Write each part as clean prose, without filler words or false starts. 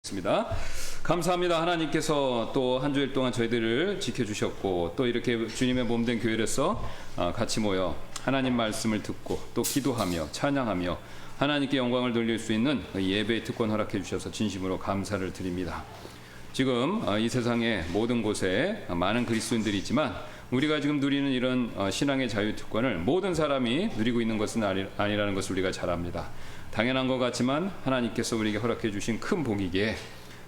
있습니다. 감사합니다. 하나님께서 또 한 주일 동안 저희들을 지켜주셨고 또 이렇게 주님의 몸된 교회로서 같이 모여 하나님 말씀을 듣고 또 기도하며 찬양하며 하나님께 영광을 돌릴 수 있는 예배의 특권 허락해 주셔서 진심으로 감사를 드립니다. 지금 이 세상의 모든 곳에 많은 그리스도인들이 있지만 우리가 지금 누리는 이런 신앙의 자유 특권을 모든 사람이 누리고 있는 것은 아니라는 것을 우리가 잘 압니다. 당연한 것 같지만 하나님께서 우리에게 허락해 주신 큰 복이기에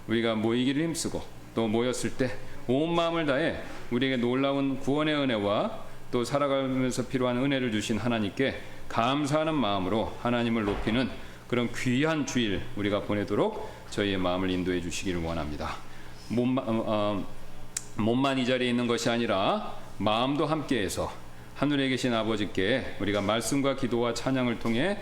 우리가 모이기를 힘쓰고 또 모였을 때 온 마음을 다해 우리에게 놀라운 구원의 은혜와 또 살아가면서 필요한 은혜를 주신 하나님께 감사하는 마음으로 하나님을 높이는 그런 귀한 주일 우리가 보내도록 저희의 마음을 인도해 주시기를 원합니다. 몸만 이 자리에 있는 것이 아니라 마음도 함께해서 하늘에 계신 아버지께 우리가 말씀과 기도와 찬양을 통해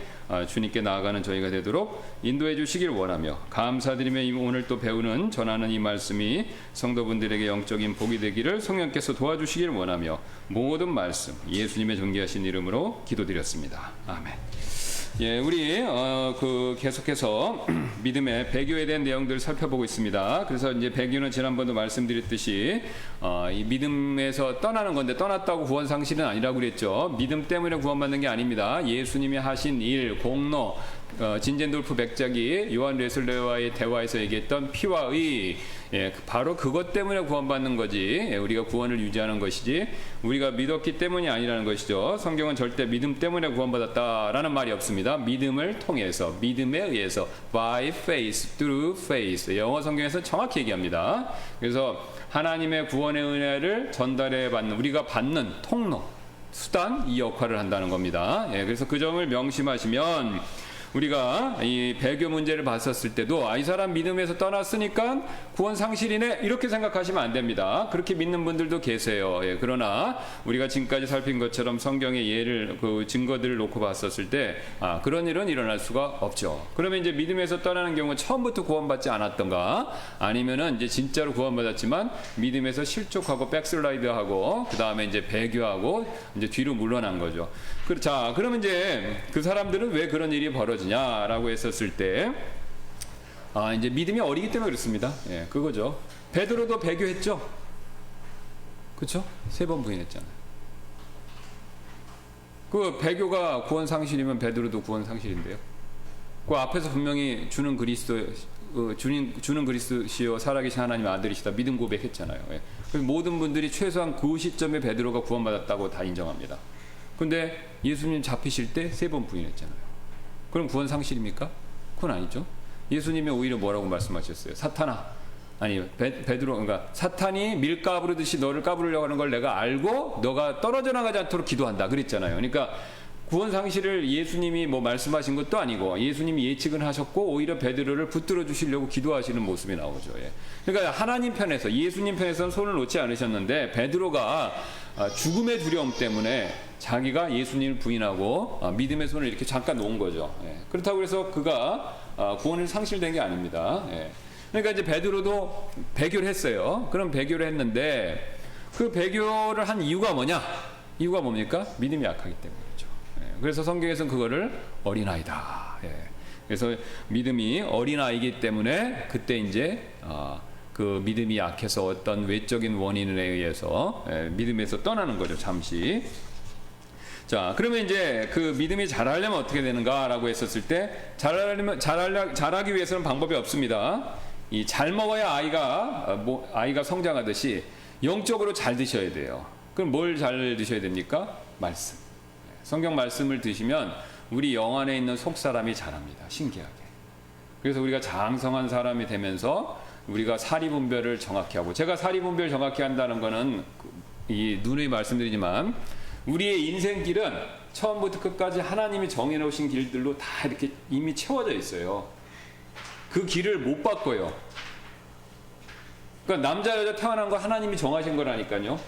주님께 나아가는 저희가 되도록 인도해 주시길 원하며 감사드리며 오늘 또 배우는 전하는 이 말씀이 성도분들에게 영적인 복이 되기를 성령께서 도와주시길 원하며 모든 말씀 예수님의 존귀하신 이름으로 기도드렸습니다. 아멘. 예, 우리 계속해서 믿음의 배교에 대한 내용들을 살펴보고 있습니다. 그래서 이제 배교는 지난번도 말씀드렸듯이 이 믿음에서 떠나는 건데 떠났다고 구원 상실은 아니라고 그랬죠. 믿음 때문에 구원받는 게 아닙니다. 예수님이 하신 일, 공로, 진젠돌프 백작이 요한 웨슬레와의 대화에서 얘기했던 피와 의, 바로 그것 때문에 구원받는 거지. 우리가 구원을 유지하는 것이지 우리가 믿었기 때문이 아니라는 것이죠. 성경은 절대 믿음 때문에 구원받았다라는 말이 없습니다. 믿음을 통해서, 믿음에 의해서, by faith, through faith. 영어 성경에서 정확히 얘기합니다. 그래서 하나님의 구원의 은혜를 전달해 받는, 우리가 받는 통로, 수단, 이 역할을 한다는 겁니다. 그래서 그 점을 명심하시면 우리가 이 배교 문제를 봤었을 때도 이 사람 믿음에서 떠났으니까 구원 상실이네 이렇게 생각하시면 안 됩니다. 그렇게 믿는 분들도 계세요. 그러나 우리가 지금까지 살핀 것처럼 성경의 예를 증거들을 놓고 봤었을 때 그런 일은 일어날 수가 없죠. 그러면 이제 믿음에서 떠나는 경우 처음부터 구원받지 않았던가 아니면은 이제 진짜로 구원받았지만 믿음에서 실족하고 백슬라이드하고 그 다음에 이제 배교하고 이제 뒤로 물러난 거죠. 자, 그러면 이제 그 사람들은 왜 그런 일이 벌어지냐라고 했었을 때, 이제 믿음이 어리기 때문에 그렇습니다. 그거죠. 베드로도 배교했죠. 그렇죠? 3번 부인했잖아요. 그 배교가 구원 상실이면 베드로도 구원 상실인데요. 그 앞에서 분명히 주는 그리스도시요 살아계신 하나님의 아들이시다 믿음 고백했잖아요. 그래서 모든 분들이 최소한 그 시점에 베드로가 구원받았다고 다 인정합니다. 근데 예수님 잡히실 때 3번 부인했잖아요. 그럼 구원 상실입니까? 그건 아니죠. 예수님이 오히려 뭐라고 말씀하셨어요? 사탄아, 아니 베드로, 그러니까 사탄이 밀 까부르듯이 너를 까부르려고 하는 걸 내가 알고 너가 떨어져 나가지 않도록 기도한다 그랬잖아요. 그러니까 구원 상실을 예수님이 뭐 말씀하신 것도 아니고 예수님이 예측은 하셨고 오히려 베드로를 붙들어 주시려고 기도하시는 모습이 나오죠. 그러니까 하나님 편에서, 예수님 편에서는 손을 놓지 않으셨는데 베드로가 죽음의 두려움 때문에 자기가 예수님을 부인하고 믿음의 손을 이렇게 잠깐 놓은 거죠. 그렇다고 해서 그가 구원을 상실된 게 아닙니다. 그러니까 이제 베드로도 배교를 했어요. 그럼 배교를 했는데 그 배교를 한 이유가 뭐냐? 이유가 뭡니까? 믿음이 약하기 때문이죠. 그래서 성경에서는 그거를 어린아이다. 그래서 믿음이 어린아이기 때문에 그때 이제 그 믿음이 약해서 어떤 외적인 원인에 의해서 믿음에서 떠나는 거죠. 잠시. 자, 그러면 이제 그 믿음이 자라려면 어떻게 되는가라고 했었을 때 자라기 위해서는 방법이 없습니다. 이 잘 먹어야 아이가 성장하듯이 영적으로 잘 드셔야 돼요. 그럼 뭘 잘 드셔야 됩니까? 말씀. 성경 말씀을 드시면 우리 영 안에 있는 속 사람이 자랍니다. 신기하게. 그래서 우리가 장성한 사람이 되면서 우리가 사리분별을 정확히 하고, 제가 사리분별 정확히 한다는 거는 이 누누이 말씀드리지만 우리의 인생길은 처음부터 끝까지 하나님이 정해놓으신 길들로 다 이렇게 이미 채워져 있어요. 그 길을 못 바꿔요. 그러니까 남자 여자 태어난 거 하나님이 정하신 거라니까요.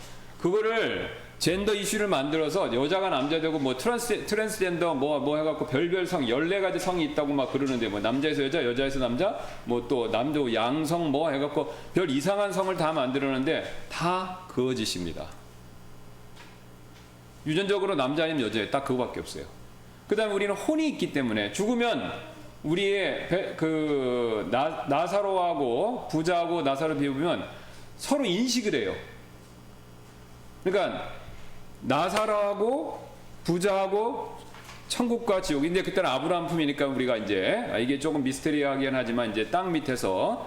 그거를 젠더 이슈를 만들어서 여자가 남자 되고 뭐 트랜스젠더 뭐 해갖고 별별 성 14가지 성이 있다고 막 그러는데 뭐 남자에서 여자, 여자에서 남자, 뭐 또 남자 양성 뭐 해갖고 별 이상한 성을 다 만들었는데 다 거짓입니다. 유전적으로 남자 아니면 여자예요. 딱 그거밖에 없어요. 그 다음에 우리는 혼이 있기 때문에 죽으면 우리의 나사로하고 부자하고 나사로 비우면 서로 인식을 해요. 그러니까 나사로하고 부자하고 천국과 지옥인데 그때는 아브라함 품이니까 우리가 이제 이게 조금 미스테리하긴 하지만 이제 땅 밑에서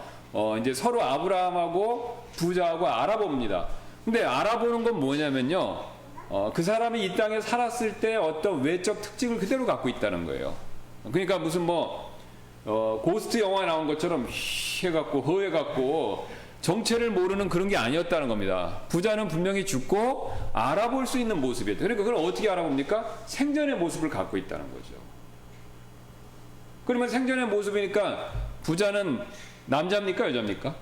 이제 서로 아브라함하고 부자하고 알아봅니다. 근데 알아보는 건 뭐냐면요, 그 사람이 이 땅에 살았을 때 어떤 외적 특징을 그대로 갖고 있다는 거예요. 그러니까 무슨 고스트 영화에 나온 것처럼 해갖고 허해갖고 정체를 모르는 그런 게 아니었다는 겁니다. 부자는 분명히 죽고 알아볼 수 있는 모습이었다. 그러니까 그걸 어떻게 알아봅니까? 생전의 모습을 갖고 있다는 거죠. 그러면 생전의 모습이니까 부자는 남자입니까? 여자입니까?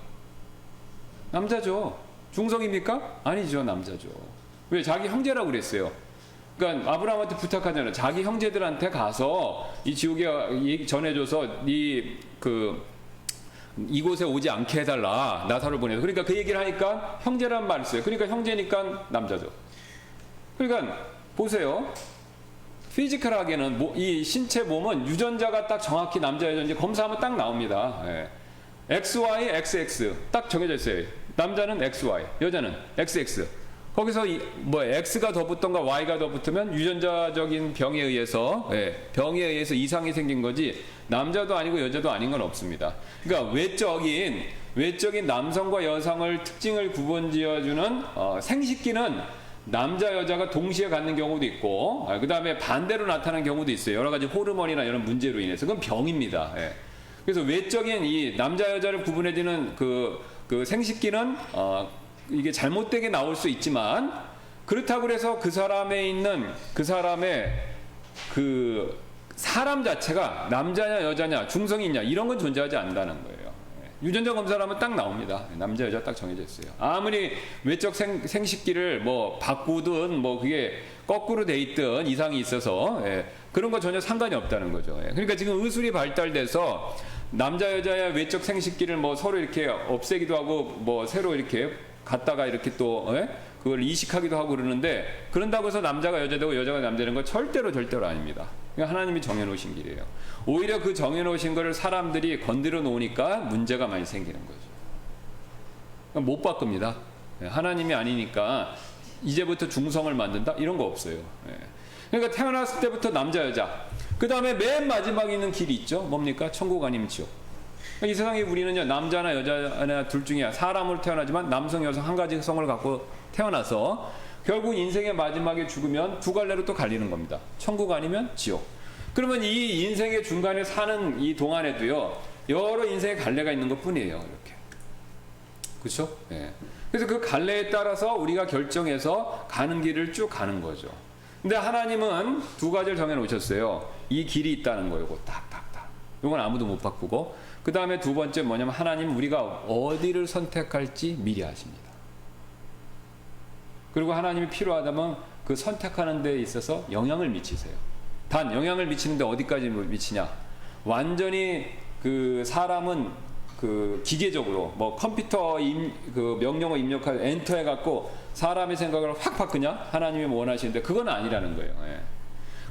남자죠. 중성입니까? 아니죠. 남자죠. 왜? 자기 형제라고 그랬어요. 그러니까 아브라함한테 부탁하잖아요. 자기 형제들한테 가서 이 지옥에 전해줘서 이곳에 오지 않게 해달라. 나사를 보내서. 그러니까 그 얘기를 하니까 형제란 말을 써요. 그러니까 형제니까 남자죠. 그러니까 보세요. 피지컬하게는 이 신체 몸은 유전자가 딱 정확히 남자 여자인지 검사하면 딱 나옵니다. 예. XY, XX 딱 정해져 있어요. 남자는 XY, 여자는 XX. 거기서 X가 더 붙던가 Y가 더 붙으면 유전자적인 병에 의해서 이상이 생긴 거지 남자도 아니고 여자도 아닌 건 없습니다. 그러니까 외적인 남성과 여성을 특징을 구분지어주는 생식기는 남자 여자가 동시에 갖는 경우도 있고 그 다음에 반대로 나타나는 경우도 있어요. 여러 가지 호르몬이나 이런 문제로 인해서. 그건 병입니다. 그래서 외적인 이 남자 여자를 구분해주는 그 생식기는 이게 잘못되게 나올 수 있지만 그렇다고 해서 그 사람의 사람 자체가 남자냐 여자냐 중성이냐 이런 건 존재하지 않는다는 거예요. 유전자 검사를 하면 딱 나옵니다. 남자 여자 딱 정해져 있어요. 아무리 외적 생식기를 바꾸든 그게 거꾸로 돼 있든 이상이 있어서 그런 거 전혀 상관이 없다는 거죠. 그러니까 지금 의술이 발달돼서 남자 여자의 외적 생식기를 서로 이렇게 없애기도 하고 새로 이렇게 갖다가 이렇게 또 그걸 이식하기도 하고 그러는데 그런다고 해서 남자가 여자 되고 여자가 남자 되는 건 절대로 아닙니다. 그러니까 하나님이 정해놓으신 길이에요. 오히려 그 정해놓으신 거를 사람들이 건드려 놓으니까 문제가 많이 생기는 거죠. 그러니까 못 바꿉니다. 하나님이 아니니까 이제부터 중성을 만든다 이런 거 없어요. 그러니까 태어났을 때부터 남자 여자 그 다음에 맨 마지막에 있는 길이 있죠. 뭡니까? 천국 아니면 지옥. 이 세상에 우리는요, 남자나 여자나 둘 중에 사람으로 태어나지만 남성, 여성 한 가지 성을 갖고 태어나서 결국 인생의 마지막에 죽으면 두 갈래로 또 갈리는 겁니다. 천국 아니면 지옥. 그러면 이 인생의 중간에 사는 이 동안에도요, 여러 인생의 갈래가 있는 것 뿐이에요. 이렇게. 그렇죠? 그래서 그 갈래에 따라서 우리가 결정해서 가는 길을 쭉 가는 거죠. 근데 하나님은 두 가지를 정해 놓으셨어요. 이 길이 있다는 거예요. 딱딱딱. 이건 아무도 못 바꾸고. 그 다음에 두 번째 뭐냐면 하나님 우리가 어디를 선택할지 미리 아십니다. 그리고 하나님이 필요하다면 그 선택하는 데 있어서 영향을 미치세요. 단 영향을 미치는데 어디까지 미치냐? 완전히 그 사람은 그 기계적으로 컴퓨터 명령어 입력할 엔터 해갖고 사람의 생각을 확 바꾸냐? 하나님이 원하시는데 그건 아니라는 거예요.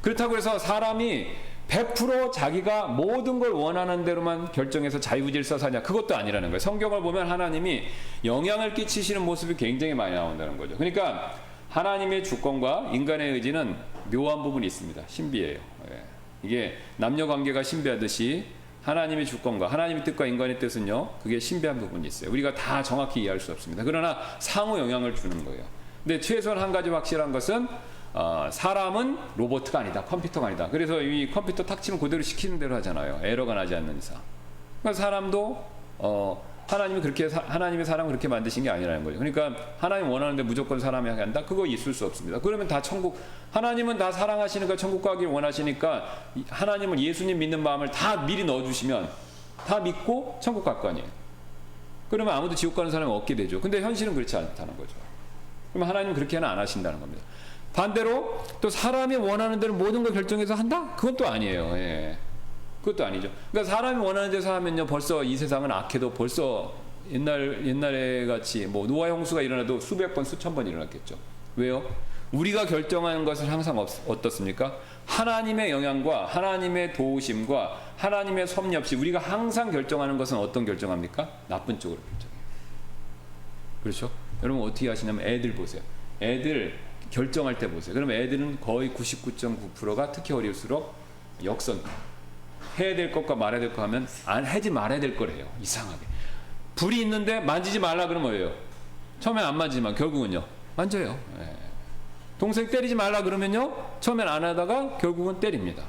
그렇다고 해서 사람이 100% 자기가 모든 걸 원하는 대로만 결정해서 자유질서 사냐? 그것도 아니라는 거예요. 성경을 보면 하나님이 영향을 끼치시는 모습이 굉장히 많이 나온다는 거죠. 그러니까 하나님의 주권과 인간의 의지는 묘한 부분이 있습니다. 신비해요. 이게 남녀 관계가 신비하듯이 하나님의 주권과 하나님의 뜻과 인간의 뜻은요, 그게 신비한 부분이 있어요. 우리가 다 정확히 이해할 수 없습니다. 그러나 상호 영향을 주는 거예요. 근데 최소한 한 가지 확실한 것은 사람은 로봇가 아니다. 컴퓨터가 아니다. 그래서 이 컴퓨터 탁치면 그대로 시키는 대로 하잖아요. 에러가 나지 않는 이상. 그러니까 사람도 하나님의 사람을 그렇게 만드신 게 아니라는 거죠. 그러니까 하나님 원하는데 무조건 사람이 하게 한다? 그거 있을 수 없습니다. 그러면 다 하나님은 다 사랑하시니까 천국 가길 원하시니까 하나님을 예수님 믿는 마음을 다 미리 넣어주시면 다 믿고 천국 갈 거 아니에요. 그러면 아무도 지옥 가는 사람이 없게 되죠. 근데 현실은 그렇지 않다는 거죠. 그러면 하나님은 그렇게는 안 하신다는 겁니다. 반대로 또 사람이 원하는 대로 모든 걸 결정해서 한다? 그건 또 아니에요. 그것도 아니죠. 그러니까 사람이 원하는 데서 하면요, 벌써 이 세상은 악해도 벌써 옛날에 같이 노아 홍수가 일어나도 수백 번, 수천 번 일어났겠죠. 왜요? 우리가 결정하는 것은 항상 어떻습니까? 하나님의 영향과 하나님의 도우심과 하나님의 섭리 없이 우리가 항상 결정하는 것은 어떤 결정합니까? 나쁜 쪽으로 결정해요. 그렇죠? 여러분 어떻게 하시냐면 애들 보세요. 애들 결정할 때 보세요. 그러면 애들은 거의 99.9%가 특히 어릴수록 역선. 해야 될 것과 말아야 될 거 하면 하지 말아야 될 거래요. 이상하게. 불이 있는데 만지지 말라 그러면 뭐예요? 처음엔 안 만지지만 결국은요. 만져요. 예. 동생 때리지 말라 그러면요. 처음엔 안 하다가 결국은 때립니다.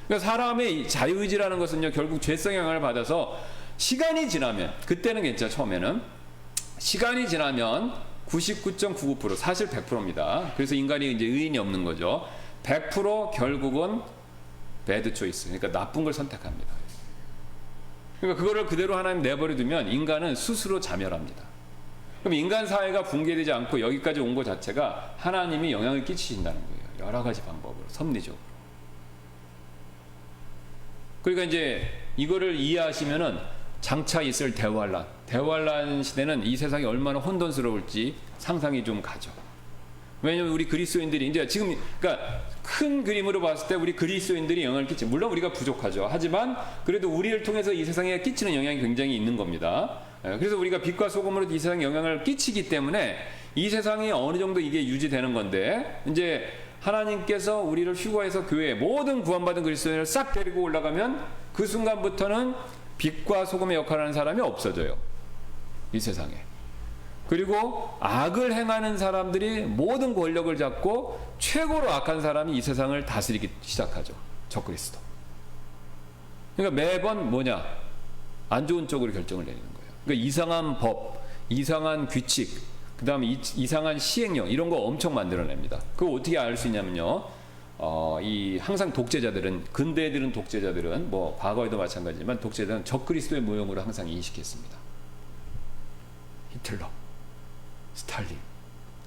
그러니까 사람의 자유의지라는 것은요. 결국 죄성 영향을 받아서 시간이 지나면 그때는 괜찮아. 처음에는. 시간이 지나면 99.99% 사실 100%입니다. 그래서 인간이 이제 의인이 없는 거죠. 100% 결국은 배드 초이스. 그러니까 나쁜 걸 선택합니다. 그러니까 그거를 그대로 하나님 내버려 두면 인간은 스스로 자멸합니다. 그럼 인간 사회가 붕괴되지 않고 여기까지 온 것 자체가 하나님이 영향을 끼치신다는 거예요. 여러 가지 방법으로, 섭리적으로. 그러니까 이제 이거를 이해하시면은 장차 있을 대환란 시대는 이 세상이 얼마나 혼돈스러울지 상상이 좀 가죠. 왜냐하면 우리 그리스도인들이 이제 지금 그러니까 큰 그림으로 봤을 때 우리 그리스도인들이 영향을 끼치. 물론 우리가 부족하죠. 하지만 그래도 우리를 통해서 이 세상에 끼치는 영향이 굉장히 있는 겁니다. 그래서 우리가 빛과 소금으로 이 세상에 영향을 끼치기 때문에 이 세상이 어느 정도 이게 유지되는 건데 이제 하나님께서 우리를 휴거해서 교회에 모든 구원받은 그리스도인을 싹 데리고 올라가면 그 순간부터는 빛과 소금의 역할을 하는 사람이 없어져요. 이 세상에. 그리고 악을 행하는 사람들이 모든 권력을 잡고 최고로 악한 사람이 이 세상을 다스리기 시작하죠. 적그리스도. 그러니까 매번 뭐냐? 안 좋은 쪽으로 결정을 내리는 거예요. 그러니까 이상한 법, 이상한 규칙, 그 다음에 이상한 시행령 이런 거 엄청 만들어냅니다. 그거 어떻게 알 수 있냐면요. 이 항상 독재자들은 근대들은 독재자들은 뭐 과거에도 마찬가지지만 독재자들은 적그리스도의 모형으로 항상 인식했습니다. 히틀러, 스탈린,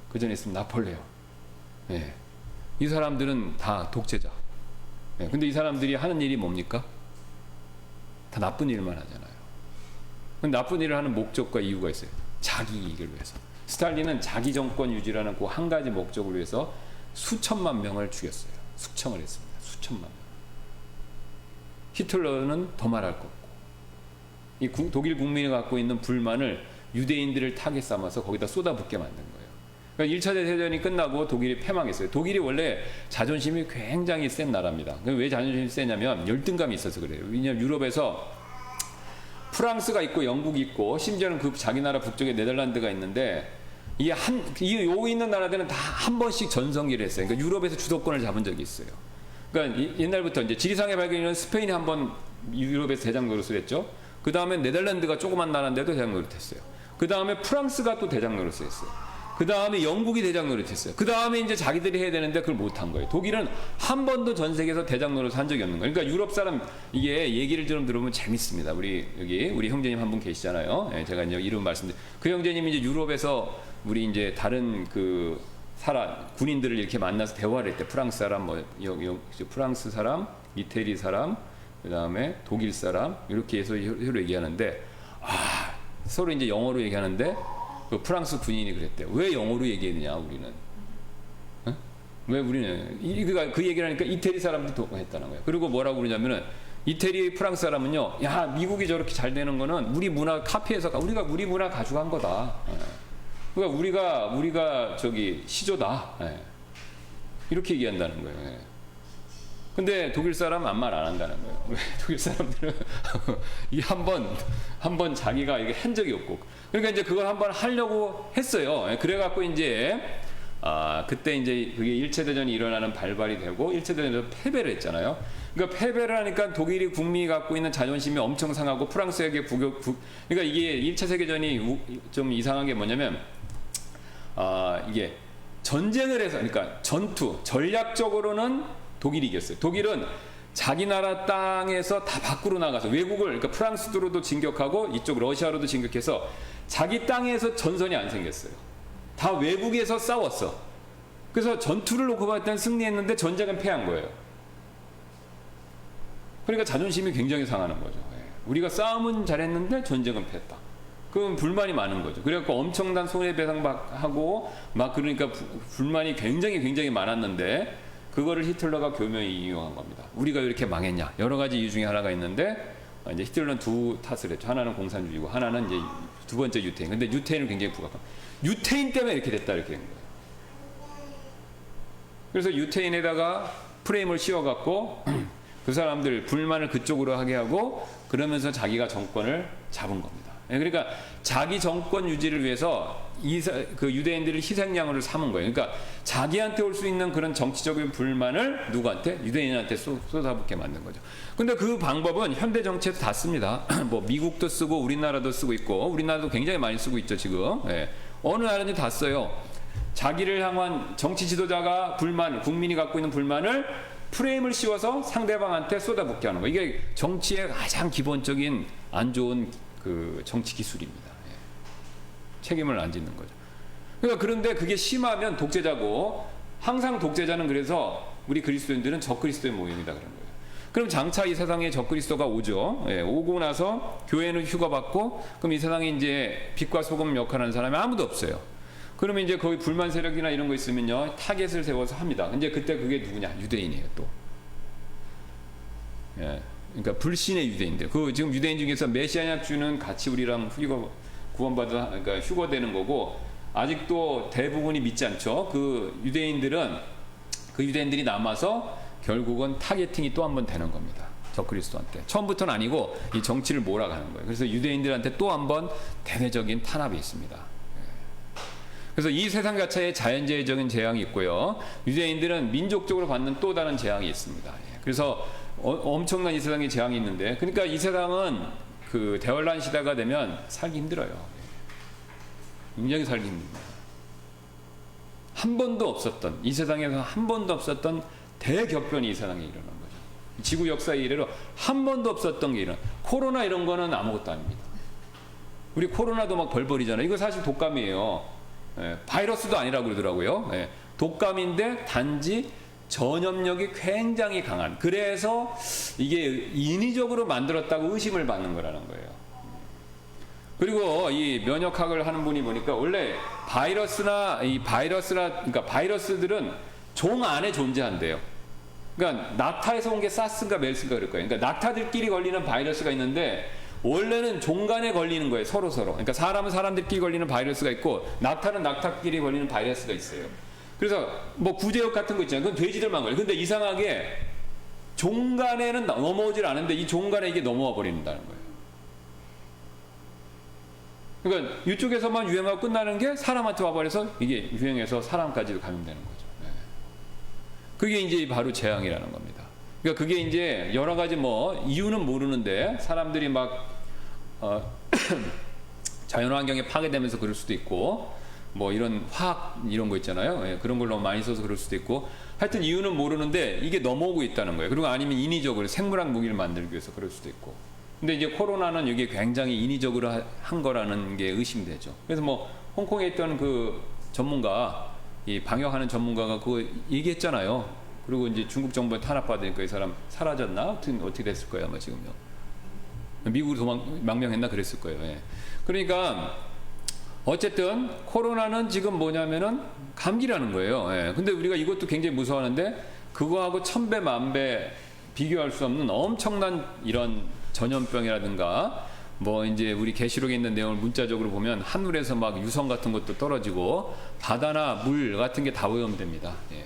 그 전에 있으면 나폴레옹. 예. 이 사람들은 다 독재자. 예. 근데 이 사람들이 하는 일이 뭡니까? 다 나쁜 일만 하잖아요. 나쁜 일을 하는 목적과 이유가 있어요. 자기 이익을 위해서. 스탈린은 자기 정권 유지라는 그 한 가지 목적을 위해서 수천만 명을 죽였어요. 숙청을 했습니다. 수천만 명. 히틀러는 더 말할 것 없고 이 독일 국민이 갖고 있는 불만을 유대인들을 타겟 삼아서 거기다 쏟아붓게 만든 거예요. 그러니까 1차 대전이 끝나고 독일이 패망했어요. 독일이 원래 자존심이 굉장히 센 나라입니다. 왜 자존심이 세냐면 열등감이 있어서 그래요. 왜냐하면 유럽에서 프랑스가 있고 영국이 있고 심지어는 그 자기 나라 북쪽에 네덜란드가 있는데 여기 있는 나라들은 다 한 번씩 전성기를 했어요. 그러니까 유럽에서 주도권을 잡은 적이 있어요. 그러니까 옛날부터 이제 지리상의 발견에는 스페인이 한번 유럽에서 대장 노릇을 했죠. 그 다음에 네덜란드가 조그만 나라인데도 대장 노릇했어요. 그 다음에 프랑스가 또 대장 노릇을 했어요. 그 다음에 영국이 대장 노릇했어요. 그 다음에 이제 자기들이 해야 되는데 그걸 못한 거예요. 독일은 한 번도 전 세계에서 대장 노릇을 한 적이 없는 거예요. 그러니까 유럽 사람 이게 얘기를 좀 들으면 재밌습니다. 우리 형제님 한 분 계시잖아요. 예, 제가 이제 이름 말씀드린 그 형제님이 이제 유럽에서 우리 이제 다른 그 군인들을 이렇게 만나서 대화를 했대. 프랑스 사람, 프랑스 사람, 이태리 사람, 그 다음에 독일 사람 이렇게 해서 서로 얘기하는데 서로 이제 영어로 얘기하는데. 그 프랑스 군인이 그랬대요. 왜 영어로 얘기했느냐 우리는? 어? 왜 우리는? 그 얘기를 하니까 이태리 사람도 했다는 거예요. 그리고 뭐라고 그러냐면은 이태리 프랑스 사람은요. 야 미국이 저렇게 잘 되는 거는 우리 문화 카피해서 우리 문화 가져간 거다. 그러니까 우리가 저기 시조다. 이렇게 얘기한다는 거예요. 근데 독일 사람은 아무 말 안 한다는 거예요. 왜? 독일 사람들은 이 한 번 자기가 이게 한 적이 없고, 그러니까 이제 그걸 한번 하려고 했어요. 그래갖고 이제 그때 이제 그게 1차 대전이 일어나는 발발이 되고 1차 대전에서 패배를 했잖아요. 그러니까 패배를 하니까 독일이 국민이 갖고 있는 자존심이 엄청 상하고 프랑스에게 그러니까 이게 1차 세계전이 좀 이상한 게 뭐냐면 이게 전쟁을 해서 그러니까 전략적으로는 독일이 이겼어요. 독일은 자기 나라 땅에서 다 밖으로 나가서 외국을 그러니까 프랑스로도 진격하고 이쪽 러시아로도 진격해서 자기 땅에서 전선이 안 생겼어요. 다 외국에서 싸웠어. 그래서 전투를 놓고 봤을 땐 승리했는데 전쟁은 패한 거예요. 그러니까 자존심이 굉장히 상하는 거죠. 우리가 싸움은 잘했는데 전쟁은 패했다. 그럼 불만이 많은 거죠. 그래갖고 엄청난 손해배상하고 막 그러니까 불만이 굉장히 많았는데 그거를 히틀러가 교묘히 이용한 겁니다. 우리가 왜 이렇게 망했냐? 여러 가지 이유 중에 하나가 있는데 이제 히틀러는 두 탓을 했죠. 하나는 공산주의고 하나는 이제 두 번째 유태인. 근데 유태인은 굉장히 부각한. 유태인 때문에 이렇게 됐다 이렇게 된 거예요. 그래서 유태인에다가 프레임을 씌워갖고 그 사람들 불만을 그쪽으로 하게 하고 그러면서 자기가 정권을 잡은 겁니다. 그러니까 자기 정권 유지를 위해서 그 유대인들을 희생양으로 삼은 거예요. 그러니까 자기한테 올 수 있는 그런 정치적인 불만을 누구한테? 유대인한테 쏟아붓게 만든 거죠. 근데 그 방법은 현대 정치에서 다 씁니다. 뭐 미국도 쓰고 우리나라도 쓰고 있고 우리나라도 굉장히 많이 쓰고 있죠 지금. 예. 어느 나라든지 다 써요. 자기를 향한 정치 지도자가 국민이 갖고 있는 불만을 프레임을 씌워서 상대방한테 쏟아붓게 하는 거. 이게 정치의 가장 기본적인 안 좋은 그 정치 기술입니다. 예. 책임을 안 짓는 거죠. 그러니까 그런데 그게 심하면 독재자고 항상 독재자는 그래서 우리 그리스도인들은 적그리스도의 모형이다 그런 거예요. 그럼 장차 이 세상에 적그리스도가 오죠. 예, 오고 나서 교회는 휴가받고 그럼 이 세상에 이제 빛과 소금 역할하는 사람이 아무도 없어요. 그러면 이제 거기 불만 세력이나 이런 거 있으면요 타겟을 세워서 합니다. 이제 그때 그게 누구냐? 유대인이에요 또. 예, 그러니까 불신의 유대인들. 그 지금 유대인 중에서 메시아약주는 같이 우리랑 구원받아 그러니까 휴거되는 거고 아직도 대부분이 믿지 않죠. 그 유대인들이 남아서 결국은 타겟팅이 또 한 번 되는 겁니다. 적그리스도한테. 처음부터는 아니고 이 정치를 몰아가는 거예요. 그래서 유대인들한테 또 한 번 대대적인 탄압이 있습니다. 그래서 이 세상 자체에 자연재해적인 재앙이 있고요. 유대인들은 민족적으로 받는 또 다른 재앙이 있습니다. 그래서 엄청난 이 세상에 재앙이 있는데, 그러니까 이 세상은 그 대환란 시대가 되면 살기 힘들어요. 굉장히 살기 힘듭니다. 한 번도 없었던, 이 세상에서 한 번도 없었던 대격변이 이 세상에 일어난 거죠. 지구 역사 이래로 한 번도 없었던 게 일어나. 코로나 이런 거는 아무것도 아닙니다. 우리 코로나도 막 벌벌이잖아요. 이거 사실 독감이에요. 예, 바이러스도 아니라고 그러더라고요. 예, 독감인데 단지 전염력이 굉장히 강한, 그래서 이게 인위적으로 만들었다고 의심을 받는 거라는 거예요. 그리고 이 면역학을 하는 분이 보니까 원래 그러니까 바이러스들은 종 안에 존재한대요. 그러니까 낙타에서 온 게 사스인가 멜스인가 그럴 거예요. 그러니까 낙타들끼리 걸리는 바이러스가 있는데 원래는 종간에 걸리는 거예요. 서로. 그러니까 사람은 사람들끼리 걸리는 바이러스가 있고 낙타는 낙타끼리 걸리는 바이러스가 있어요. 그래서 뭐 구제역 같은 거 있잖아요. 그건 돼지들만 걸려요. 근데 이상하게 종간에는 넘어오질 않은데 이 종간에 이게 넘어와 버린다는 거예요. 그러니까 이쪽에서만 유행하고 끝나는 게 사람한테 와버려서 이게 유행해서 사람까지도 감염되는 거죠. 네. 그게 이제 바로 재앙이라는 겁니다. 그러니까 그게 이제 여러 가지 뭐 이유는 모르는데 사람들이 막 자연환경에 파괴되면서 그럴 수도 있고 뭐 이런 화학 이런 거 있잖아요. 예, 그런 걸 너무 많이 써서 그럴 수도 있고 하여튼 이유는 모르는데 이게 넘어오고 있다는 거예요. 그리고 아니면 인위적으로 생물학 무기를 만들기 위해서 그럴 수도 있고. 근데 이제 코로나는 이게 굉장히 인위적으로 한 거라는 게 의심되죠. 그래서 뭐 홍콩에 있던 그 전문가, 이 방역하는 전문가가 그거 얘기했잖아요. 그리고 이제 중국 정부에 탄압받으니까 이 사람 사라졌나? 어떻게 됐을 거예요 아마 지금요. 미국으로 망명했나 그랬을 거예요. 예. 그러니까 어쨌든 코로나는 지금 뭐냐면은 감기라는 거예요. 예. 근데 우리가 이것도 굉장히 무서워하는데 그거하고 천배 만배 비교할 수 없는 엄청난 이런 전염병이라든가 뭐 이제 우리 계시록에 있는 내용을 문자적으로 보면 하늘에서 막 유성 같은 것도 떨어지고 바다나 물 같은 게 다 오염됩니다. 예.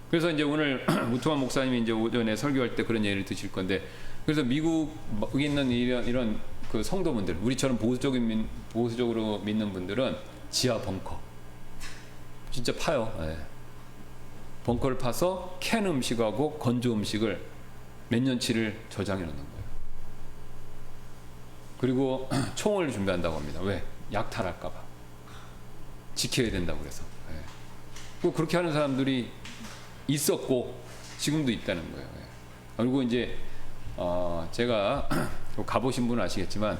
그래서 이제 오늘 우트만 목사님이 이제 오전에 설교할 때 그런 예를 드실 건데, 그래서 미국에 있는 이런 그 성도분들, 우리처럼 보수적으로 믿는 분들은 지하 벙커 진짜 파요. 예. 벙커를 파서 캔 음식하고 건조 음식을 몇 년치를 저장해 놓는 거예요. 그리고 총을 준비한다고 합니다. 왜? 약탈할까봐. 지켜야 된다고 그래서. 예. 그렇게 하는 사람들이 있었고 지금도 있다는 거예요. 예. 그리고 이제 제가 가보신 분은 아시겠지만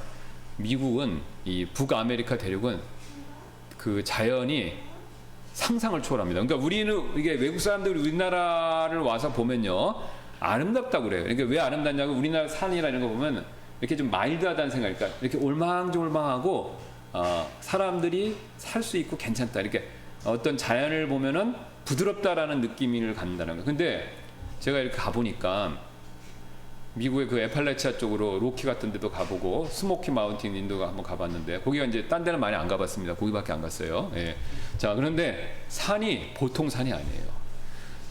미국은 이 북아메리카 대륙은 그 자연이 상상을 초월합니다. 그러니까 우리는 이게 외국 사람들이 우리나라를 와서 보면요 아름답다고 그래요. 그러니까 왜 아름답냐고, 우리나라 산이나 이런 거 보면 이렇게 좀 마일드하다는 생각이, 그러니까 이렇게 올망졸망하고 사람들이 살 수 있고 괜찮다. 이렇게 어떤 자연을 보면은 부드럽다라는 느낌을 갖는다는 거예요. 근데 제가 이렇게 가보니까 미국의 그 에팔레치아 쪽으로 로키 같은 데도 가보고 스모키 마운틴 인도가 한번 가봤는데 거기가 이제 딴 데는 많이 안 가봤습니다. 거기밖에 안 갔어요. 예. 자, 그런데 산이 보통 산이 아니에요.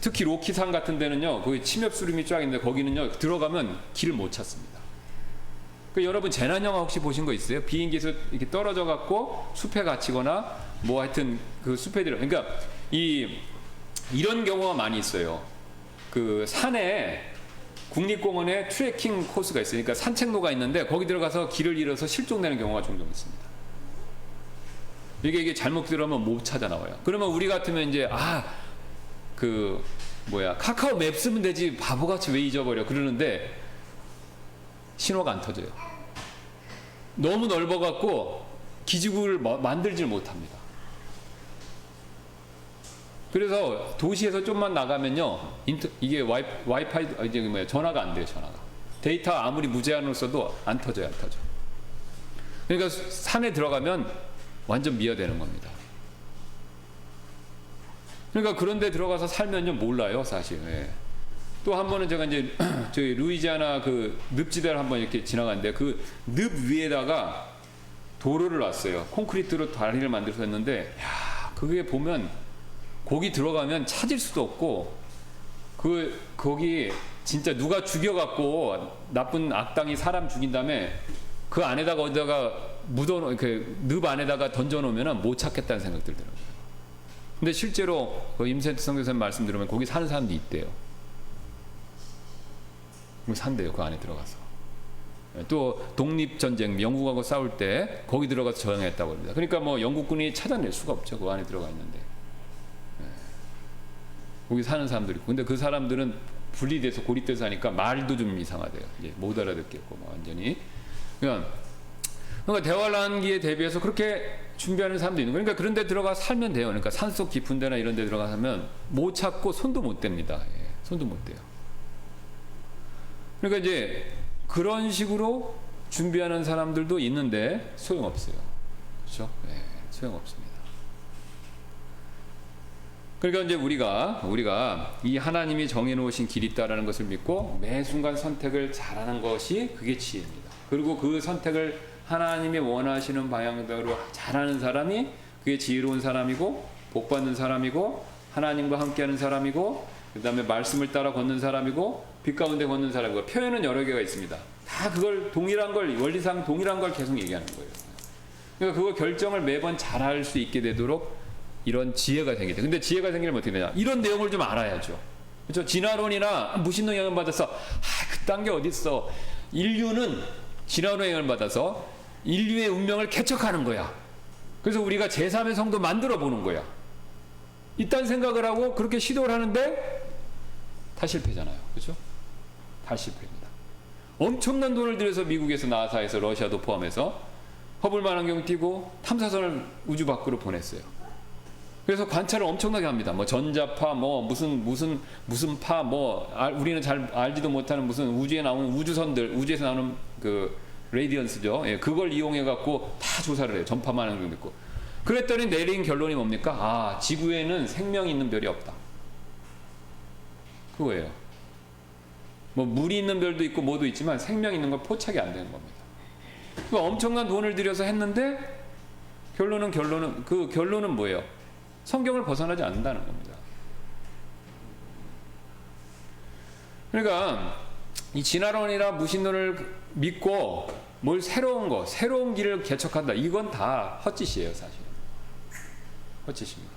특히 로키산 같은 데는요, 거기 침엽수림이 쫙 있는데 거기는요 들어가면 길을 못 찾습니다. 그 여러분 재난 영화 혹시 보신 거 있어요? 비행기에서 이렇게 떨어져 갖고 숲에 갇히거나 뭐 하여튼 그 숲에 들어. 그러니까 이런 경우가 많이 있어요. 그 산에 국립공원에 트레킹 코스가 있어요. 그러니까 산책로가 있는데 거기 들어가서 길을 잃어서 실종되는 경우가 종종 있습니다. 이게 잘못 들어가면 못 찾아 나와요. 그러면 우리 같으면 이제 카카오 맵 쓰면 되지 바보같이 왜 잊어버려 그러는데 신호가 안 터져요. 너무 넓어갖고 기지국을 만들질 못합니다. 그래서 도시에서 좀만 나가면요, 이게 와이파이, 전화가 안 돼요, 전화가. 데이터 아무리 무제한으로 써도 안 터져요, 안 터져. 그러니까 산에 들어가면 완전 미화되는 겁니다. 그러니까 그런 데 들어가서 살면요, 몰라요, 사실. 예. 또 한 번은 제가 이제, 저희 루이지아나 그 늪지대를 한번 이렇게 지나갔는데 그 늪 위에다가 도로를 놨어요. 콘크리트로 다리를 만들어서 했는데, 야, 그게 보면 거기 들어가면 찾을 수도 없고 거기 진짜 누가 죽여갖고 나쁜 악당이 사람 죽인 다음에 그 안에다가 어디다가 늪 안에다가 던져놓으면 못 찾겠다는 생각 들더라고요. 근데 실제로 그 임센트 선교사님 말씀 들으면 거기 사는 사람도 있대요. 산대요, 그 안에 들어가서. 또 독립전쟁, 영국하고 싸울 때 거기 들어가서 저항했다고 합니다. 그러니까 뭐 영국군이 찾아낼 수가 없죠, 그 안에 들어가 있는데. 거기 사는 사람들이 있고. 근데 그 사람들은 분리돼서 고립돼서 하니까 말도 좀 이상하대요. 이제 못 알아듣겠고, 완전히. 그러니까 대화를 하는 기에 대비해서 그렇게 준비하는 사람도 있는 거예요. 그러니까 그런 데 들어가 살면 돼요. 그러니까 산속 깊은 데나 이런 데 들어가 살면 못 찾고 손도 못 댑니다. 예, 손도 못 대요. 그러니까 이제 그런 식으로 준비하는 사람들도 있는데 소용없어요. 그렇죠? 예, 소용없습니다. 그러니까 이제 우리가 이 하나님이 정해놓으신 길이 있다라는 것을 믿고 매 순간 선택을 잘하는 것이 그게 지혜입니다. 그리고 그 선택을 하나님이 원하시는 방향대로 잘하는 사람이 그게 지혜로운 사람이고 복받는 사람이고 하나님과 함께하는 사람이고 그 다음에 말씀을 따라 걷는 사람이고 빛 가운데 걷는 사람이고 표현은 여러 개가 있습니다. 다 그걸 원리상 동일한 걸 계속 얘기하는 거예요. 그러니까 그거 결정을 매번 잘할 수 있게 되도록 이런 지혜가 생기죠. 근데 지혜가 생기려면 어떻게 되냐? 이런 내용을 좀 알아야죠. 그렇죠? 진화론이나 무신론 영향을 받아서 그딴 게 어딨어. 인류는 진화론 영향을 받아서 인류의 운명을 개척하는 거야. 그래서 우리가 제3의 성도 만들어 보는 거야. 이딴 생각을 하고 그렇게 시도를 하는데 다 실패잖아요. 그렇죠? 다 실패입니다. 엄청난 돈을 들여서 미국에서 나사에서 러시아도 포함해서 허블 망원경 띄고 탐사선을 우주 밖으로 보냈어요. 그래서 관찰을 엄청나게 합니다. 뭐 전자파, 뭐 무슨 파, 우리는 잘 알지도 못하는 무슨 우주에 나오는 우주선들, 우주에서 나오는 그 레디언스죠. 예, 그걸 이용해 갖고 다 조사를 해요. 전파망원경 듣고. 그랬더니 내린 결론이 뭡니까? 지구에는 생명이 있는 별이 없다. 그거예요. 뭐 물이 있는 별도 있고 뭐도 있지만 생명이 있는 건 포착이 안 되는 겁니다. 그 엄청난 돈을 들여서 했는데 결론은 뭐예요? 성경을 벗어나지 않는다는 겁니다. 그러니까 이 진화론이나 무신론을 믿고 뭘 새로운 길을 개척한다. 이건 다 헛짓이에요, 사실. 헛짓입니다.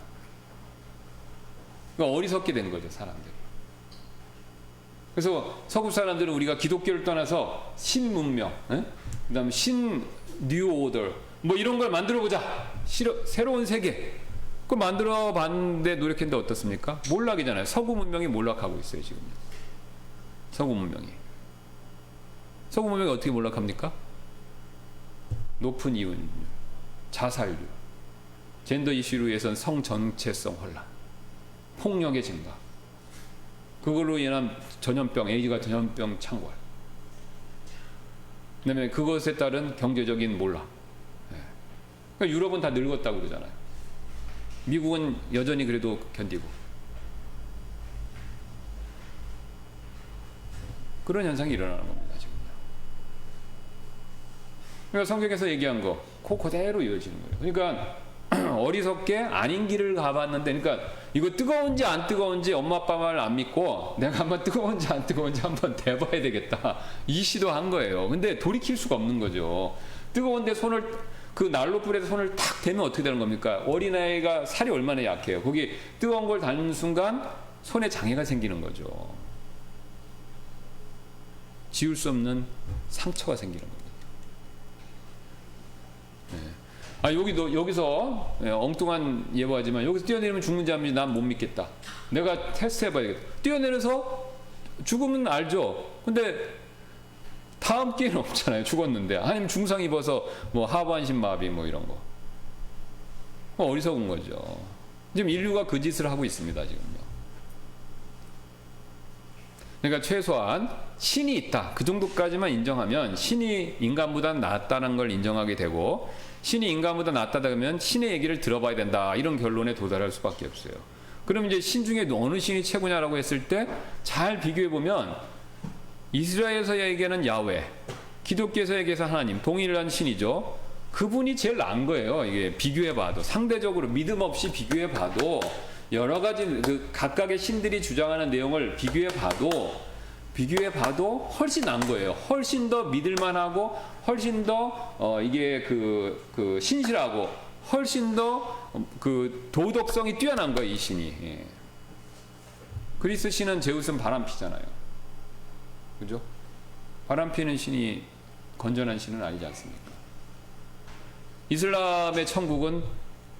그러니까 어리석게 된 거죠, 사람들이. 그래서 서구 사람들은 우리가 기독교를 떠나서 신문명, 그 다음에 뉴 오더, 뭐 이런 걸 만들어보자. 새로운 세계. 그걸 만들어 봤는데 노력했는데 어떻습니까? 몰락이잖아요. 서구 문명이 몰락하고 있어요, 지금. 서구 문명이 어떻게 몰락합니까? 높은 이혼율, 자살률, 젠더 이슈로 인해서 성정체성 혼란, 폭력의 증가, 그걸로 인한 전염병, 에이즈가 전염병 창궐, 그 다음에 그것에 따른 경제적인 몰락. 그러니까 유럽은 다 늙었다고 그러잖아요. 미국은 여전히 그래도 견디고. 그런 현상이 일어나는 겁니다. 지금. 그러니까 성경에서 얘기한 거 그대로 이어지는 거예요. 그러니까 어리석게 아닌 길을 가봤는데, 그러니까 이거 뜨거운지 안 뜨거운지 엄마 아빠 말 안 믿고 내가 한번 뜨거운지 안 뜨거운지 한번 대봐야 되겠다, 이 시도한 거예요. 근데 돌이킬 수가 없는 거죠. 뜨거운데 손을, 그 난로불에 손을 탁 대면 어떻게 되는 겁니까? 어린아이가 살이 얼마나 약해요. 거기 뜨거운 걸 닿는 순간 손에 장애가 생기는 거죠. 지울 수 없는 상처가 생기는 겁니다. 네. 여기서 엉뚱한 예보하지만 여기서 뛰어내리면 죽는지 안 믿는지 난 못 믿겠다. 내가 테스트 해봐야겠다. 뛰어내려서 죽으면 알죠. 근데 다음 기회는 없잖아요. 죽었는데. 아니면 중상 입어서 뭐 하반신 마비 뭐 이런 거. 어리석은 거죠. 지금 인류가 그 짓을 하고 있습니다. 지금요. 그러니까 최소한 신이 있다, 그 정도까지만 인정하면 신이 인간보다 낫다는 걸 인정하게 되고, 신이 인간보다 낫다 그러면 신의 얘기를 들어봐야 된다, 이런 결론에 도달할 수밖에 없어요. 그럼 이제 신 중에 어느 신이 최고냐라고 했을 때 잘 비교해 보면 이스라엘에서 얘기하는 야훼, 기독교에서 얘기해서 하나님, 동일한 신이죠. 그분이 제일 나은 거예요. 이게 비교해 봐도, 상대적으로 믿음 없이 비교해 봐도, 여러 가지 그 각각의 신들이 주장하는 내용을 비교해 봐도 훨씬 나은 거예요. 훨씬 더 믿을만하고, 훨씬 더 이게 그 신실하고, 훨씬 더 그 도덕성이 뛰어난 거예요, 이 신이. 예. 그리스 신은 제우스는 바람피잖아요. 그죠? 바람피는 신이 건전한 신은 아니지 않습니까? 이슬람의 천국은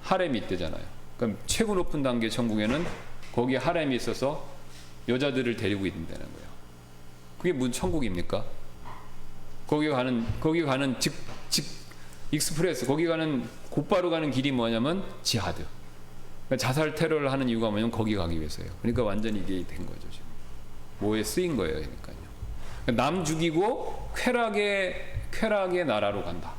하렘이 있대잖아요. 그럼 최고 높은 단계 천국에는 거기에 하렘이 있어서 여자들을 데리고 있다는 거예요. 그게 무슨 천국입니까? 거기 가는 익스프레스, 거기 가는 곧바로 가는 길이 뭐냐면 지하드. 그러니까 자살 테러를 하는 이유가 뭐냐면 거기 가기 위해서예요. 그러니까 완전히 이게 된 거죠. 지금 뭐에 쓰인 거예요. 그러니까요. 남 죽이고 쾌락의 나라로 간다.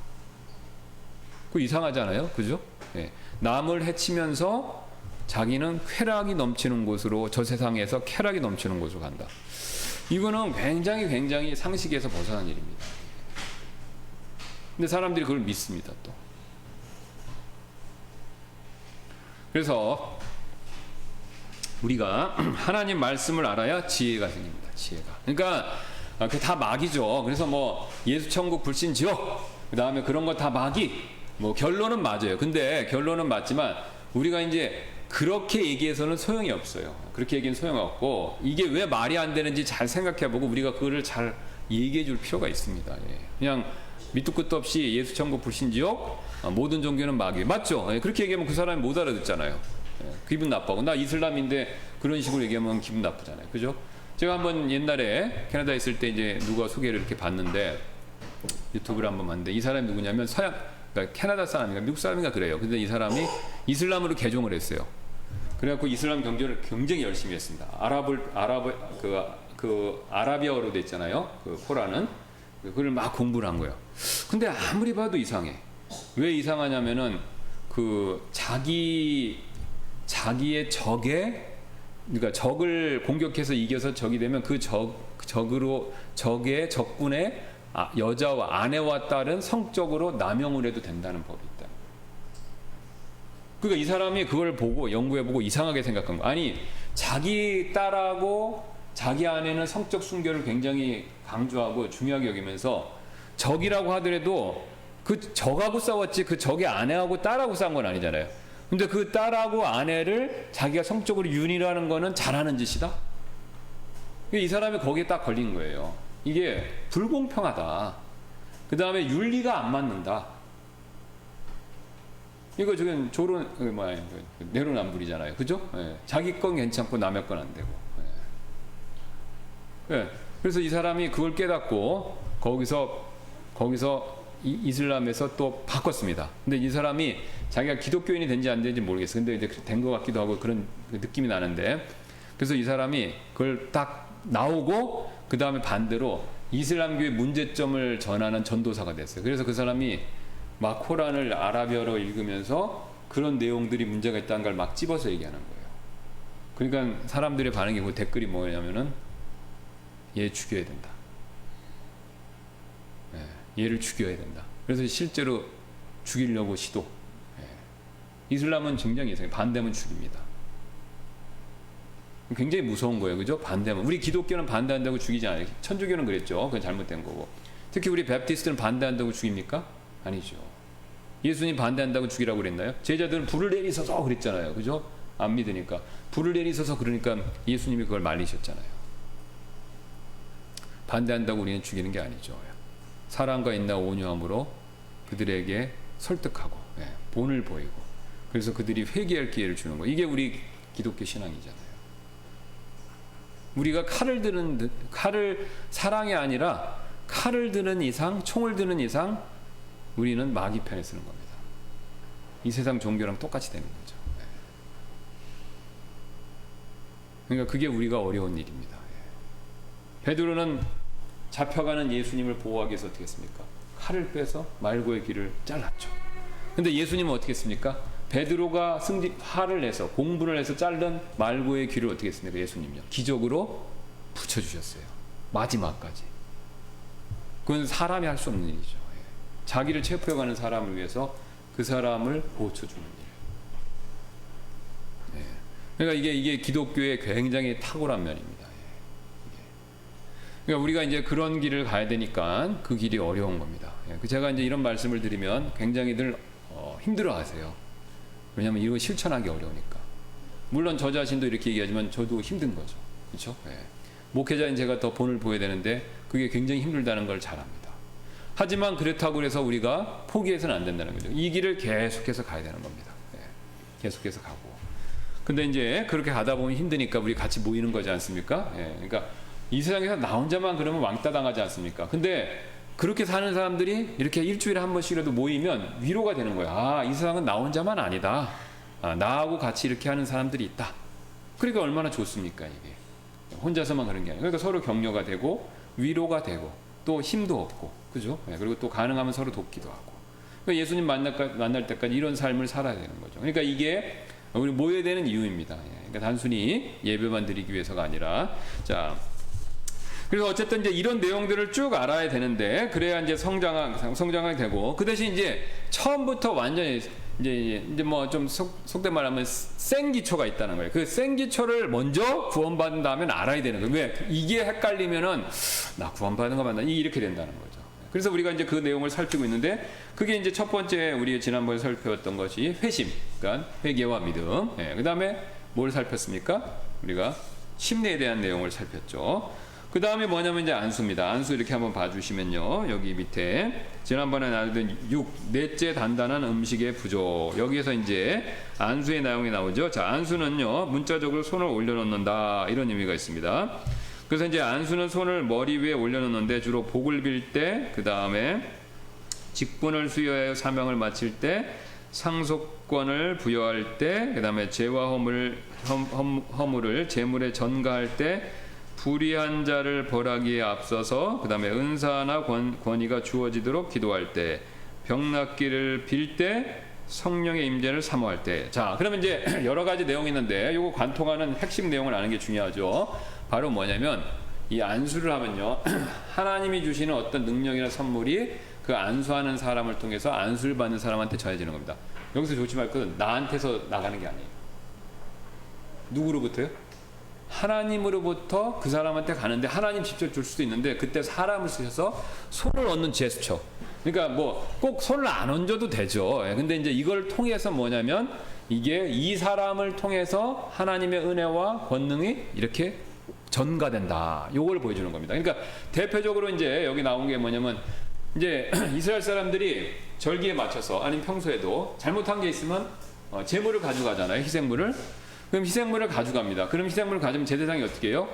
그 이상하잖아요. 그죠? 예. 남을 해치면서 자기는 쾌락이 넘치는 곳으로, 저 세상에서 쾌락이 넘치는 곳으로 간다. 이거는 굉장히 상식에서 벗어난 일입니다. 근데 사람들이 그걸 믿습니다. 또. 그래서 우리가 하나님 말씀을 알아야 지혜가 생깁니다. 지혜가. 그러니까 그게 다 막이죠. 그래서 뭐 예수 천국 불신 지옥, 그다음에 그런 거 다 막이. 뭐 결론은 맞아요. 근데 결론은 맞지만 우리가 이제 그렇게 얘기해서는 소용이 없어요. 그렇게 얘기는 소용이 없고, 이게 왜 말이 안 되는지 잘 생각해보고 우리가 그거를 잘 얘기해 줄 필요가 있습니다. 예. 그냥 밑도 끝도 없이 예수 천국 불신 지옥, 모든 종교는 마귀, 맞죠? 예. 그렇게 얘기하면 그 사람이 못 알아듣잖아요. 예. 기분 나빠고, 나 이슬람인데 그런 식으로 얘기하면 기분 나쁘잖아요. 그죠? 제가 한번 옛날에 캐나다에 있을 때 이제 누가 소개를 이렇게 봤는데, 유튜브를 한번 봤는데, 이 사람이 누구냐면 그러니까 캐나다 사람인가 미국 사람인가 그래요. 근데 이 사람이 이슬람으로 개종을 했어요. 그래갖고 이슬람 경전을 굉장히 열심히 했습니다. 아라비아어로 돼 있잖아요. 그 코란은. 그걸 막 공부를 한 거예요. 근데 아무리 봐도 이상해. 왜 이상하냐면은 그 자기의 그러니까 적을 공격해서 이겨서 적이 되면 그 적의 적군의 여자와 아내와 딸은 성적으로 남용을 해도 된다는 법이 있다. 그러니까 이 사람이 그걸 보고 연구해보고 이상하게 생각한 거. 아니, 자기 딸하고 자기 아내는 성적 순결을 굉장히 강조하고 중요하게 여기면서 적이라고 하더라도 그 적하고 싸웠지 그 적의 아내하고 딸하고 싸운 건 아니잖아요. 근데 그 딸하고 아내를 자기가 성적으로 윤희하는 거는 잘하는 짓이다. 이 사람이 거기에 딱 걸린 거예요. 이게 불공평하다. 그 다음에 윤리가 안 맞는다. 이거 지금 내로남불이잖아요. 그죠? 예. 자기 건 괜찮고 남의 건 안 되고. 예. 예. 그래서 이 사람이 그걸 깨닫고 거기서 이슬람에서 또 바꿨습니다. 근데 이 사람이 자기가 기독교인이 된지 안 된지 모르겠어요. 근데 이제 된 것 같기도 하고 그런 느낌이 나는데, 그래서 이 사람이 그걸 딱 나오고 그 다음에 반대로 이슬람교의 문제점을 전하는 전도사가 됐어요. 그래서 그 사람이 막 코란을 아라비아로 읽으면서 그런 내용들이 문제가 있다는 걸 막 집어서 얘기하는 거예요. 그러니까 사람들의 반응이, 그 댓글이 뭐냐면은 얘 죽여야 된다. 얘를 죽여야 된다. 그래서 실제로 죽이려고 시도. 이슬람은 굉장히 이상해요. 반대하면 죽입니다. 굉장히 무서운 거예요. 그죠? 반대하면. 우리 기독교는 반대한다고 죽이지 않아요. 천주교는 그랬죠. 그건 잘못된 거고. 특히 우리 베프티스트는 반대한다고 죽입니까? 아니죠. 예수님 반대한다고 죽이라고 그랬나요? 제자들은 불을 내리셔서 그랬잖아요. 그죠? 안 믿으니까. 불을 내리셔서 그러니까 예수님이 그걸 말리셨잖아요. 반대한다고 우리는 죽이는 게 아니죠. 사랑과 인내와 온유함으로 그들에게 설득하고 본을 보이고 그래서 그들이 회개할 기회를 주는 거예요. 이게 우리 기독교 신앙이잖아요. 우리가 칼을 사랑이 아니라 칼을 드는 이상, 총을 드는 이상 우리는 마귀 편에 쓰는 겁니다. 이 세상 종교랑 똑같이 되는 거죠. 그러니까 그게 우리가 어려운 일입니다. 베드로는 잡혀가는 예수님을 보호하기 위해서 어떻게 했습니까? 칼을 빼서 말고의 귀를 잘랐죠. 근데 예수님은 어떻게 했습니까? 베드로가 화를 내서 공분을 해서 자른 말고의 귀를 어떻게 했습니까? 예수님요. 기적으로 붙여주셨어요. 마지막까지. 그건 사람이 할 수 없는 일이죠. 자기를 체포해가는 사람을 위해서 그 사람을 고쳐주는 일. 그러니까 이게 기독교의 굉장히 탁월한 면입니다. 그러니까 우리가 이제 그런 길을 가야 되니까 그 길이 어려운 겁니다. 제가 이제 이런 말씀을 드리면 굉장히들 힘들어하세요. 왜냐하면 이거 실천하기 어려우니까. 물론 저 자신도 이렇게 얘기하지만 저도 힘든 거죠. 그렇죠? 목회자인 제가 더 본을 보여야 되는데 그게 굉장히 힘들다는 걸 잘 압니다. 하지만 그렇다고 해서 우리가 포기해서는 안 된다는 거죠. 이 길을 계속해서 가야 되는 겁니다. 계속해서 가고. 근데 이제 그렇게 가다 보면 힘드니까 우리 같이 모이는 거지 않습니까? 그러니까 이 세상에서 나 혼자만 그러면 왕따 당하지 않습니까? 근데 그렇게 사는 사람들이 이렇게 일주일에 한 번씩이라도 모이면 위로가 되는 거예요. 아, 이 세상은 나 혼자만 아니다. 나하고 같이 이렇게 하는 사람들이 있다. 그러니까 얼마나 좋습니까, 이게. 혼자서만 그런 게 아니에요. 그러니까 서로 격려가 되고 위로가 되고 또 힘도 얻고, 그죠? 그리고 또 가능하면 서로 돕기도 하고. 그러니까 예수님 만날 때까지 이런 삶을 살아야 되는 거죠. 그러니까 이게 우리 모여야 되는 이유입니다. 그러니까 단순히 예배만 드리기 위해서가 아니라, 자. 그래서 어쨌든 이제 이런 내용들을 쭉 알아야 되는데 그래야 이제 성장하게 되고 그 대신 이제 처음부터 완전히 이제 뭐 좀 속된 말하면 생기초가 있다는 거예요. 그 생기초를 먼저 구원받은 다음에 알아야 되는 거예요. 왜? 이게 헷갈리면은 나 구원받은 거 맞나? 이렇게 된다는 거죠. 그래서 우리가 이제 그 내용을 살피고 있는데 그게 이제 첫 번째 우리 지난번에 살펴봤던 것이 회심, 그러니까 회개와 믿음. 그 다음에 뭘 살폈습니까? 우리가 심리에 대한 내용을 살폈죠. 그 다음에 뭐냐면 이제 안수입니다. 안수 이렇게 한번 봐주시면요. 여기 밑에 지난번에 나왔던 6. 넷째 단단한 음식의 부족. 여기에서 이제 안수의 내용이 나오죠. 자, 안수는요. 문자적으로 손을 올려놓는다. 이런 의미가 있습니다. 그래서 이제 안수는 손을 머리 위에 올려놓는데 주로 복을 빌 때, 그 다음에 직분을 수여하여 사명을 마칠 때, 상속권을 부여할 때, 그 다음에 죄와 허물을 제물에 전가할 때, 불의한 자를 벌하기에 앞서서 그 다음에 은사나 권위가 주어지도록 기도할 때, 병낫기를 빌 때, 성령의 임재를 사모할 때. 자, 그러면 이제 여러 가지 내용이 있는데 요거 관통하는 핵심 내용을 아는 게 중요하죠. 바로 뭐냐면 이 안수를 하면요. 하나님이 주시는 어떤 능력이나 선물이 그 안수하는 사람을 통해서 안수를 받는 사람한테 전해지는 겁니다. 여기서 조심할 것은 나한테서 나가는 게 아니에요. 누구로부터요? 하나님으로부터 그 사람한테 가는데 하나님 직접 줄 수도 있는데 그때 사람을 쓰셔서 손을 얹는 제스처. 그러니까 뭐 꼭 손을 안 얹어도 되죠. 근데 이제 이걸 통해서 뭐냐면 이게 이 사람을 통해서 하나님의 은혜와 권능이 이렇게 전가된다. 요걸 보여주는 겁니다. 그러니까 대표적으로 이제 여기 나온 게 뭐냐면 이제 이스라엘 사람들이 절기에 맞춰서 아니면 평소에도 잘못한 게 있으면 제물을 가져가잖아요. 희생물을. 그럼 희생물을 가져갑니다. 그럼 희생물을 가져면 제사장이 어떻게 해요?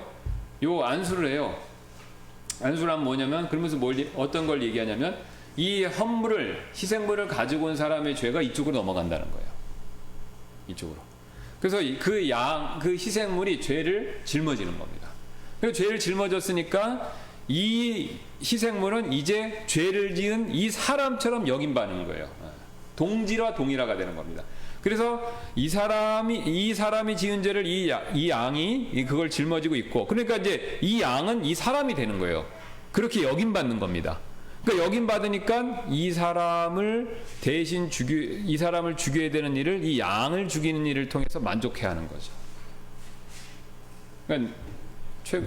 요 안수를 해요. 안수를 하면 뭐냐면 그러면서 어떤 걸 얘기하냐면 이 헌물을 희생물을 가지고 온 사람의 죄가 이쪽으로 넘어간다는 거예요. 이쪽으로. 그래서 그 희생물이 죄를 짊어지는 겁니다. 그래서 죄를 짊어졌으니까 이 희생물은 이제 죄를 지은 이 사람처럼 여김받는 거예요. 동질화 동일화가 되는 겁니다. 그래서 이 사람이 지은 죄를 이 양이 그걸 짊어지고 있고, 그러니까 이제 이 양은 이 사람이 되는 거예요. 그렇게 여김받는 겁니다. 그러니까 여긴 받으니까 이 사람을 이 사람을 죽여야 되는 일을, 이 양을 죽이는 일을 통해서 만족해야 하는 거죠. 그러니까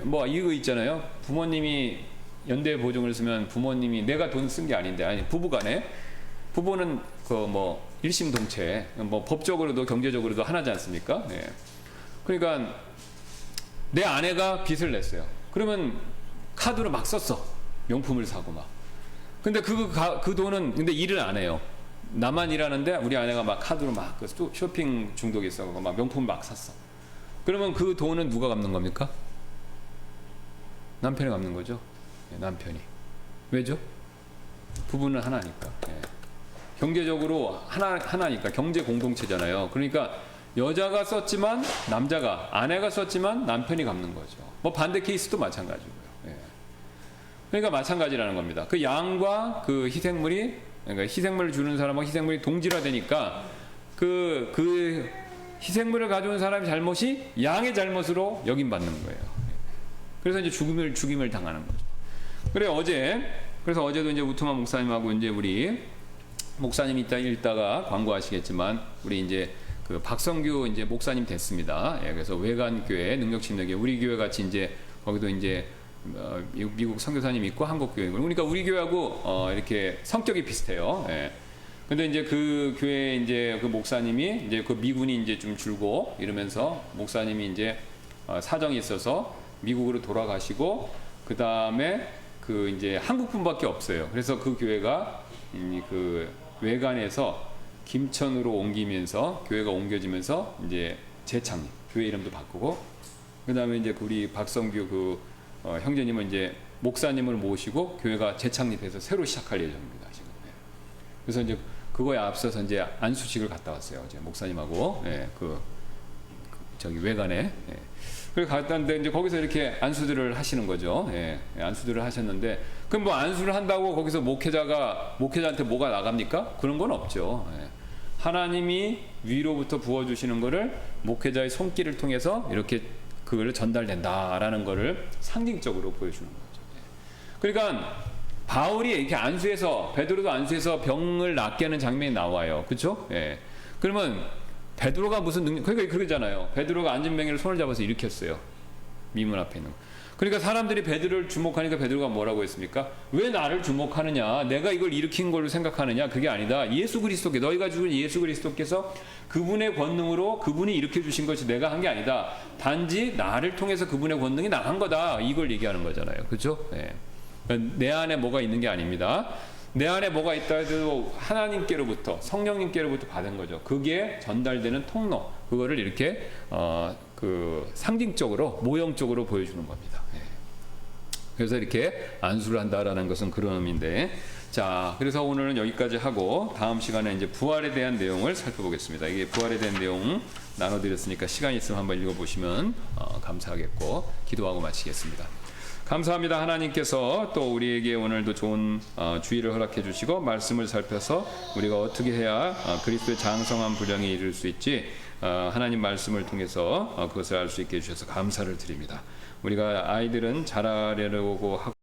뭐 이거 있잖아요. 부모님이 연대 보증을 쓰면 부모님이 내가 돈 쓴 게 아닌데, 아니 부부간에 부부는 그 뭐 일심동체, 뭐 법적으로도 경제적으로도 하나지 않습니까? 예. 그러니까 내 아내가 빚을 냈어요. 그러면 카드로 막 썼어. 명품을 사고 막. 근데 그 돈은 근데 일을 안 해요. 나만 일하는데 우리 아내가 막 카드로 막 쇼핑 중독이 있어서 막 명품 막 샀어. 그러면 그 돈은 누가 갚는 겁니까? 남편이 갚는 거죠. 예, 남편이. 왜죠? 부부는 하나니까. 예. 경제적으로 하나니까. 경제 공동체잖아요. 그러니까 여자가 썼지만 아내가 썼지만 남편이 갚는 거죠. 뭐 반대 케이스도 마찬가지고요. 예. 그러니까 마찬가지라는 겁니다. 그 양과 그 희생물이, 그러니까 희생물을 주는 사람과 희생물이 동질화되니까 그 희생물을 가져온 사람의 잘못이 양의 잘못으로 여김받는 거예요. 그래서 이제 죽임을 당하는 거죠. 그래서 어제도 이제 우투마 목사님하고 이제 우리 목사님 읽다가 광고하시겠지만 우리 이제 그 박성규 이제 목사님 됐습니다. 예, 그래서 외관교회 능력침례교회 우리 교회 같이 이제 거기도 이제 미국 선교사님 있고 한국 교회 있고 그러니까 우리 교회하고 이렇게 성격이 비슷해요. 예. 근데 이제 그 교회 이제 그 목사님이 이제 그 미군이 이제 좀 줄고 이러면서 목사님이 이제 사정이 있어서 미국으로 돌아가시고 그 다음에 그 이제 한국분밖에 없어요. 그래서 그 교회가 그 외관에서 김천으로 옮기면서 교회가 옮겨지면서 이제 재창립, 교회 이름도 바꾸고 그 다음에 이제 우리 박성규 그 형제님은 이제 목사님을 모시고 교회가 재창립해서 새로 시작할 예정입니다. 지금. 네. 그래서 이제 그거에 앞서서 이제 안수식을 갔다 왔어요. 어제 목사님하고 저기 외관에. 예. 그래서 갔다 왔는데 이제 거기서 이렇게 안수들을 하시는 거죠. 예. 안수들을 하셨는데 그럼 뭐 안수를 한다고 거기서 목회자한테 뭐가 나갑니까? 그런 건 없죠. 예. 하나님이 위로부터 부어주시는 거를 목회자의 손길을 통해서 이렇게 그걸 전달된다라는 거를 상징적으로 보여주는 거죠. 예. 그러니까 바울이 이렇게 안수해서 베드로도 안수해서 병을 낫게 하는 장면이 나와요. 그렇죠? 예. 그러면 베드로가 무슨 능력? 그러니까 그러잖아요. 베드로가 안진뱅이를 손을 잡아서 일으켰어요. 미문 앞에 있는 거. 그러니까 사람들이 베드로를 주목하니까 베드로가 뭐라고 했습니까? 왜 나를 주목하느냐? 내가 이걸 일으킨 걸로 생각하느냐? 그게 아니다. 예수 그리스도께 너희가 죽은 예수 그리스도께서 그분의 권능으로 그분이 일으켜 주신 것이 내가 한 게 아니다. 단지 나를 통해서 그분의 권능이 나간 거다. 이걸 얘기하는 거잖아요. 그렇죠? 예. 내 안에 뭐가 있는 게 아닙니다. 내 안에 뭐가 있다 해도 하나님께로부터 성령님께로부터 받은 거죠. 그게 전달되는 통로, 그거를 이렇게 그 상징적으로 모형적으로 보여주는 겁니다. 예. 그래서 이렇게 안수를 한다라는 것은 그런 의미인데, 자, 그래서 오늘은 여기까지 하고 다음 시간에 이제 부활에 대한 내용을 살펴보겠습니다. 이게 부활에 대한 내용 나눠드렸으니까 시간이 있으면 한번 읽어보시면 감사하겠고 기도하고 마치겠습니다. 감사합니다. 하나님께서 또 우리에게 오늘도 좋은 주의를 허락해 주시고 말씀을 살펴서 우리가 어떻게 해야 그리스도의 장성한 분량에 이를 수 있지 하나님 말씀을 통해서 그것을 알 수 있게 해주셔서 감사를 드립니다. 우리가 아이들은 잘하려고 하고